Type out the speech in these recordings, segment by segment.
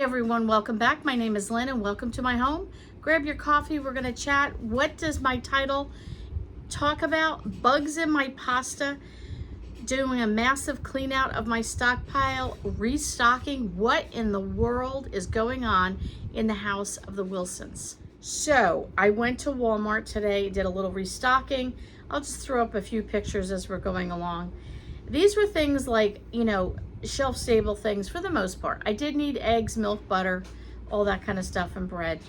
Hey everyone, welcome back. My name is Lynn and welcome to my home. Grab your coffee, we're gonna chat. What does my title talk about? Bugs in my pasta, doing a massive clean out of my stockpile, restocking. What in the world is going on in the house of the Wilsons? So I went to Walmart today, did a little restocking. I'll just throw up a few pictures as we're going along. These were things like, shelf stable things for the most part. I did need eggs, milk, butter, all that kind of stuff, and bread.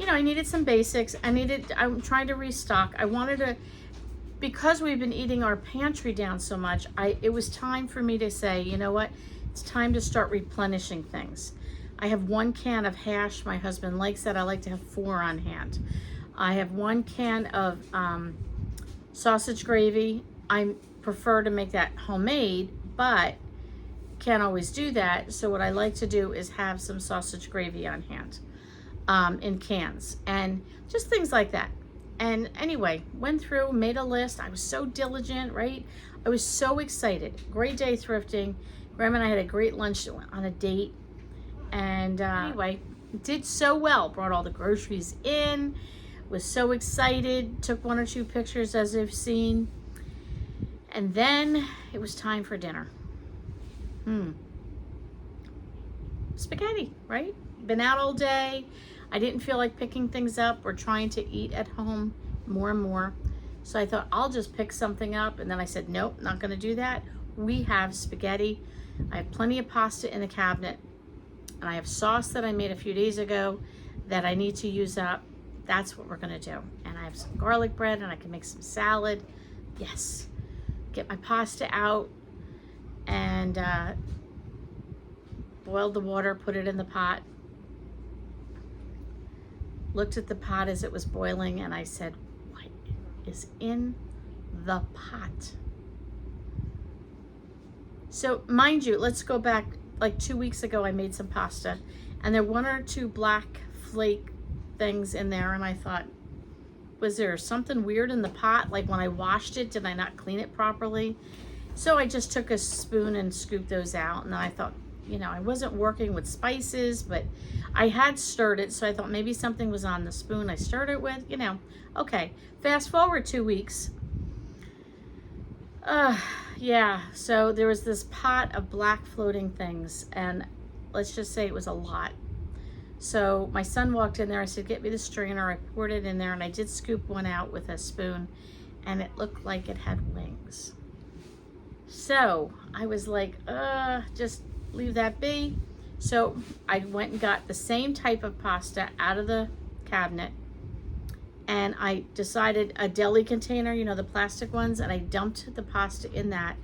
I needed some basics. I'm trying to restock. I wanted to, because we've been eating our pantry down so much, it was time for me to say, you know what? It's time to start replenishing things. I have 1 can of hash. My husband likes that. I like to have 4 on hand. I have 1 can of sausage gravy. I prefer to make that homemade, but can't always do that. So what I like to do is have some sausage gravy on hand in cans and just things like that. And anyway, went through, made a list. I was so diligent, right? I was so excited. Great day thrifting. Grandma and I had a great lunch on a date. And anyway, did so well. Brought all the groceries in. Was so excited. Took 1 or 2 pictures as you've seen. And then it was time for dinner. Spaghetti, right? Been out all day. I didn't feel like picking things up or trying to eat at home more and more. So I thought I'll just pick something up. And then I said, nope, not gonna do that. We have spaghetti. I have plenty of pasta in the cabinet. And I have sauce that I made a few days ago that I need to use up. That's what we're gonna do. And I have some garlic bread and I can make some salad. Yes. Get my pasta out and boiled the water, put it in the pot. Looked at the pot as it was boiling and I said, what is in the pot? So mind you, let's go back like 2 weeks ago. I made some pasta and there were 1 or 2 black flake things in there, and I thought, was there something weird in the pot? Like when I washed it, did I not clean it properly? So I just took a spoon and scooped those out, and then I thought, I wasn't working with spices, but I had stirred it, so I thought maybe something was on the spoon I stirred it with, Okay, fast forward 2 weeks. Yeah, so there was this pot of black floating things, and let's just say it was a lot. So my son walked in there. I said, get me the strainer. I poured it in there, and I did scoop one out with a spoon, and it looked like it had wings. So I was like, just leave that be. So I went and got the same type of pasta out of the cabinet, and I decided a deli container, the plastic ones, and I dumped the pasta in that.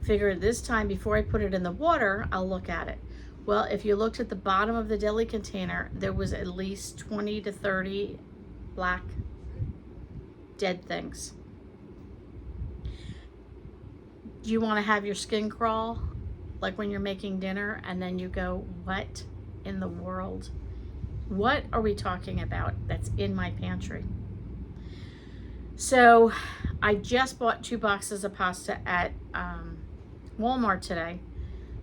Figured this time before I put it in the water, I'll look at it. Well, if you looked at the bottom of the deli container, there was at least 20 to 30 black dead things. Do you want to have your skin crawl? Like when you're making dinner and then you go, what in the world? What are we talking about that's in my pantry? So I just bought 2 boxes of pasta at Walmart today.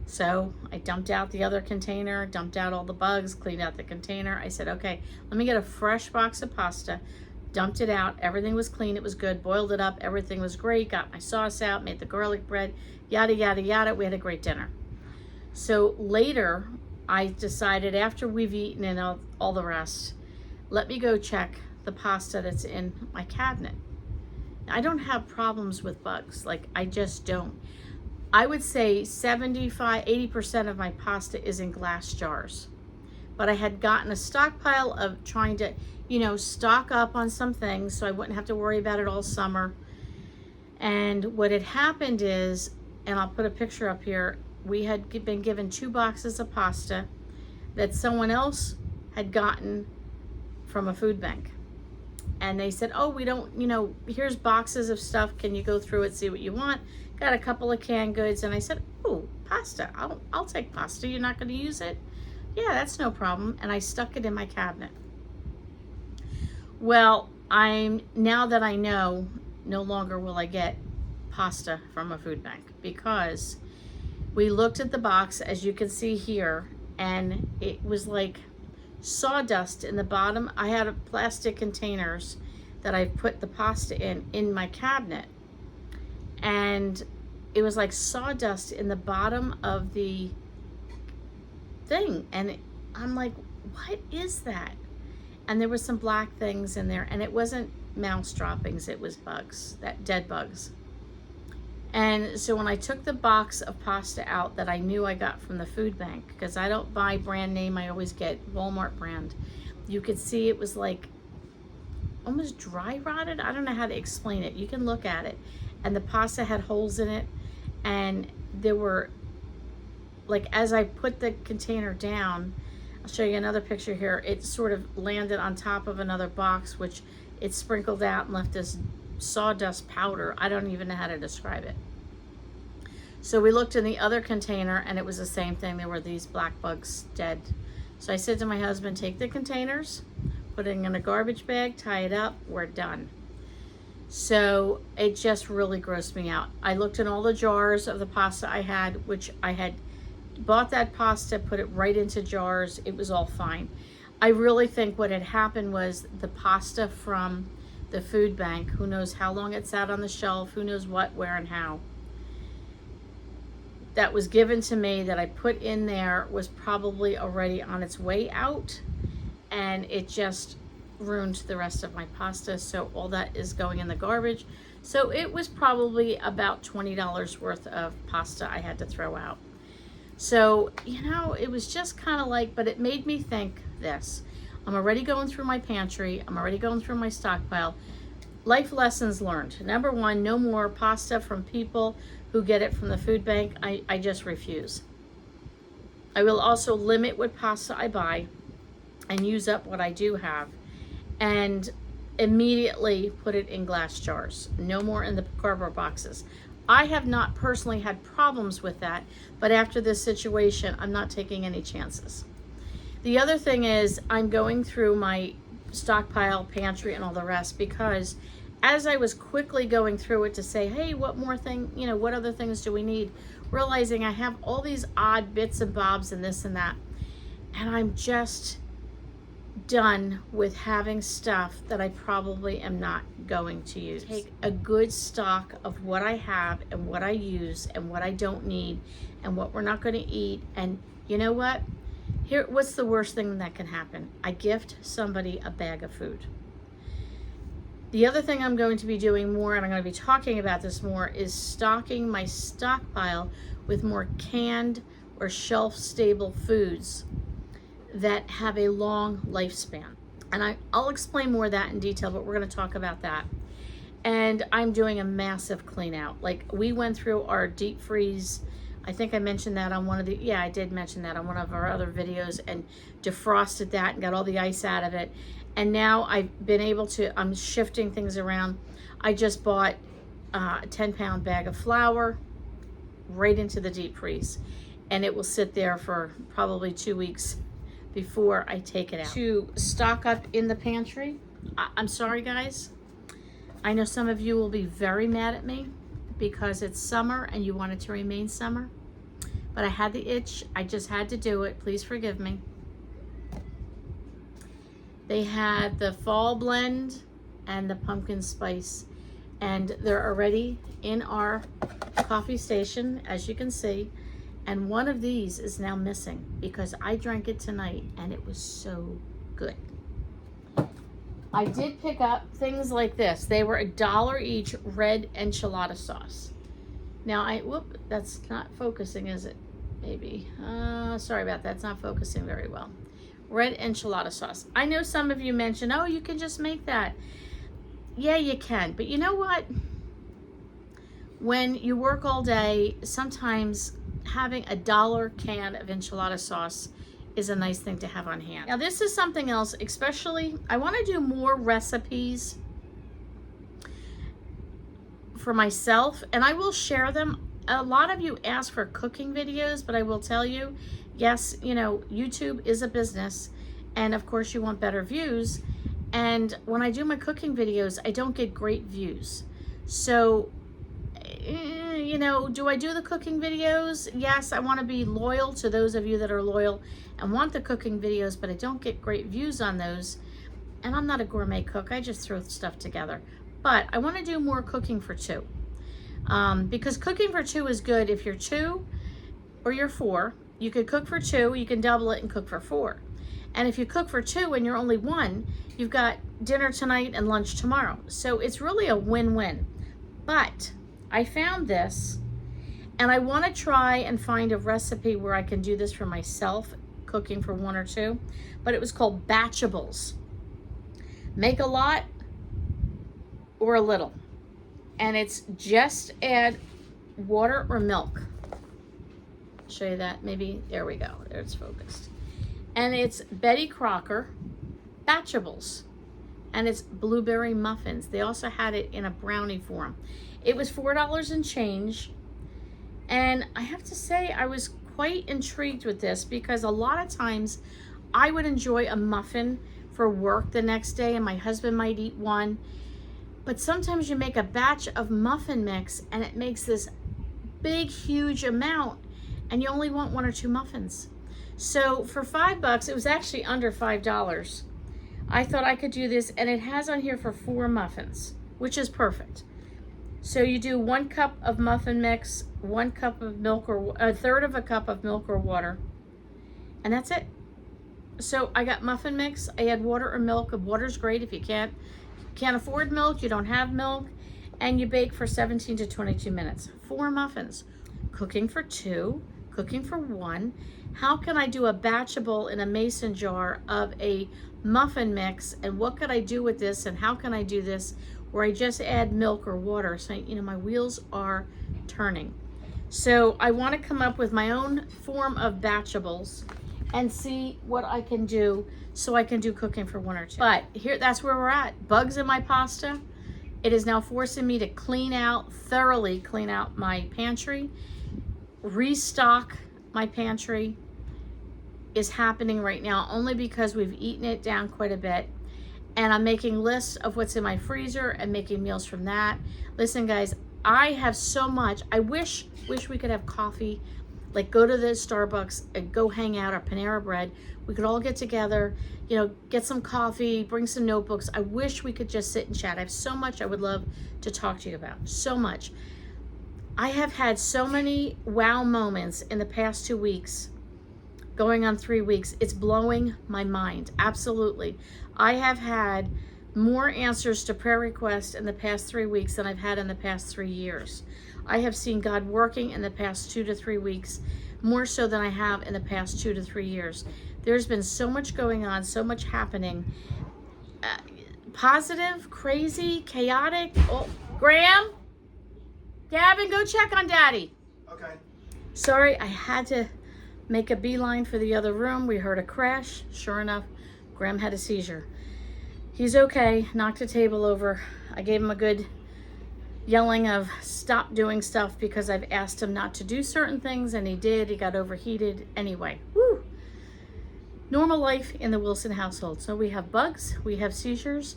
So I dumped out the other container, dumped out all the bugs, cleaned out the container. I said, okay, let me get a fresh box of pasta. Dumped it out. Everything was clean. It was good. Boiled it up. Everything was great. Got my sauce out, made the garlic bread, yada, yada, yada. We had a great dinner. So later, I decided after we've eaten and all the rest, let me go check the pasta that's in my cabinet. I don't have problems with bugs. Like, I just don't. I would say 75–80% of my pasta is in glass jars. But I had gotten a stockpile of trying to, stock up on some things so I wouldn't have to worry about it all summer. And what had happened is, and I'll put a picture up here, we had been given 2 boxes of pasta that someone else had gotten from a food bank. And they said, oh, we don't, here's boxes of stuff. Can you go through it, see what you want? Got a couple of canned goods. And I said, oh, pasta. I'll take pasta. You're not going to use it? Yeah, that's no problem. And I stuck it in my cabinet. Well, now that I know, no longer will I get pasta from a food bank, because we looked at the box, as you can see here, and it was like sawdust in the bottom. I had plastic containers that I put the pasta in my cabinet, and it was like sawdust in the bottom of the thing, and I'm like, what is that? And there was some black things in there, and it wasn't mouse droppings, it was bugs, that dead bugs. And so when I took the box of pasta out that I knew I got from the food bank, because I don't buy brand name, I always get Walmart brand, you could see it was like almost dry rotted. I don't know how to explain it. You can look at it, and the pasta had holes in it, and there were, like, as I put the container down, I'll show you another picture here, it sort of landed on top of another box, which it sprinkled out and left this sawdust powder. I don't even know how to describe it. So we looked in the other container, and it was the same thing. There were these black bugs dead. So I said to my husband, take the containers, put it in a garbage bag, tie it up, we're done. So it just really grossed me out. I looked in all the jars of the pasta I had, which I had bought that pasta, put it right into jars. It was all fine. I really think what had happened was the pasta from the food bank, who knows how long it sat on the shelf, who knows what, where, and how, that was given to me that I put in there was probably already on its way out, and it just ruined the rest of my pasta. So all that is going in the garbage. So it was probably about $20 worth of pasta I had to throw out. So, you know, it was just kind of like, but it made me think this. I'm already going through my pantry. I'm already going through my stockpile. Life lessons learned. Number one, no more pasta from people who get it from the food bank. I just refuse. I will also limit what pasta I buy and use up what I do have, and immediately put it in glass jars. No more in the cardboard boxes. I have not personally had problems with that, but after this situation, I'm not taking any chances. The other thing is I'm going through my stockpile, pantry, and all the rest, because as I was quickly going through it to say, hey, what more thing, you know, what other things do we need? Realizing I have all these odd bits and bobs and this and that. And I'm just done with having stuff that I probably am not going to use. Take a good stock of what I have and what I use and what I don't need and what we're not going to eat. And you know what? Here, what's the worst thing that can happen? I gift somebody a bag of food. The other thing I'm going to be doing more, and I'm going to be talking about this more, is stocking my stockpile with more canned or shelf-stable foods that have a long lifespan. And I'll explain more of that in detail, but we're going to talk about that. And I'm doing a massive clean out. Like, we went through our deep freeze. I think I mentioned that on one of the, yeah, I did mention that on one of our other videos, and defrosted that and got all the ice out of it. And now I've been able to, I'm shifting things around. I just bought a 10-pound bag of flour right into the deep freeze, and it will sit there for probably 2 weeks before I take it out. To stock up in the pantry, I'm sorry guys, I know some of you will be very mad at me because it's summer and you want it to remain summer, but I had the itch, I just had to do it, please forgive me. They had the fall blend and the pumpkin spice, and they're already in our coffee station, as you can see. And one of these is now missing because I drank it tonight and it was so good. I did pick up things like this. They were $1 each, red enchilada sauce. Now whoop, that's not focusing, is it? Maybe. Sorry about that, it's not focusing very well. Red enchilada sauce. I know some of you mentioned, oh, you can just make that. Yeah, you can, but you know what? When you work all day, sometimes having $1 can of enchilada sauce is a nice thing to have on hand. Now this is something else, especially, I want to do more recipes for myself, and I will share them. A lot of you ask for cooking videos, but I will tell you, yes, you know, YouTube is a business, and of course you want better views. And when I do my cooking videos, I don't get great views. So, you know, do I do the cooking videos? Yes, I want to be loyal to those of you that are loyal and want the cooking videos, but I don't get great views on those. And I'm not a gourmet cook. I just throw stuff together. But I want to do more cooking for two. Because cooking for two is good if you're 2 or you're 4. You could cook for 2, you can double it and cook for 4. And if you cook for 2 and you're only 1, you've got dinner tonight and lunch tomorrow. So it's really a win-win. But I found this, and I want to try and find a recipe where I can do this for myself, cooking for 1 or 2. But it was called batchables. Make a lot or a little. And it's just add water or milk. Show you that, maybe, there we go, there it's focused. And it's Betty Crocker batchables. And it's blueberry muffins. They also had it in a brownie form. It was $4 and change. And I have to say, I was quite intrigued with this because a lot of times I would enjoy a muffin for work the next day and my husband might eat one. But sometimes you make a batch of muffin mix and it makes this big, huge amount and you only want 1 or 2 muffins. So for $5, it was actually under $5. I thought I could do this, and it has on here for 4 muffins, which is perfect. So you do 1 cup of muffin mix, 1 cup of milk, or a third of a cup of milk or water, and that's it. So I got muffin mix, I add water or milk. Water's great if you can't afford milk, you don't have milk, and you bake for 17 to 22 minutes. 4 muffins. Cooking for 2, cooking for 1. How can I do a batchable in a mason jar of a muffin mix, and what could I do with this, and how can I do this where I just add milk or water? So, you know, my wheels are turning. So I want to come up with my own form of batchables and see what I can do so I can do cooking for 1 or 2. But here, that's where we're at. Bugs in my pasta. It is now forcing me to thoroughly clean out my pantry. Restock my pantry is happening right now only because we've eaten it down quite a bit. And I'm making lists of what's in my freezer and making meals from that. Listen, guys, I have so much. I wish we could have coffee. Like, go to the Starbucks and go hang out, or Panera Bread. We could all get together, you know, get some coffee, bring some notebooks. I wish we could just sit and chat. I have so much I would love to talk to you about. So much. I have had so many wow moments in the past 2 weeks, going on 3 weeks. It's blowing my mind. Absolutely. I have had more answers to prayer requests in the past 3 weeks than I've had in the past 3 years. I have seen God working in the past 2 to 3 weeks, more so than I have in the past 2 to 3 years. There's been so much going on, so much happening. Positive, crazy, chaotic. Oh, Graham? Gavin, go check on Daddy. Okay. Sorry, I had to make a beeline for the other room. We heard a crash. Sure enough, Graham had a seizure. He's okay, knocked a table over. I gave him a good yelling of stop doing stuff because I've asked him not to do certain things, and he did. He got overheated. Anyway, woo. Normal life in the Wilson household. So we have bugs, we have seizures,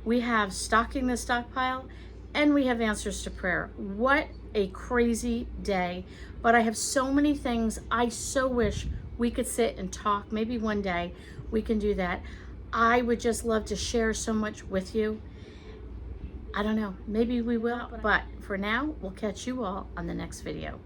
we have stocking the stockpile, and we have answers to prayer. What a crazy day. But I have so many things. I so wish we could sit and talk. Maybe one day we can do that. I would just love to share so much with you. I don't know, maybe we will. But for now, we'll catch you all on the next video.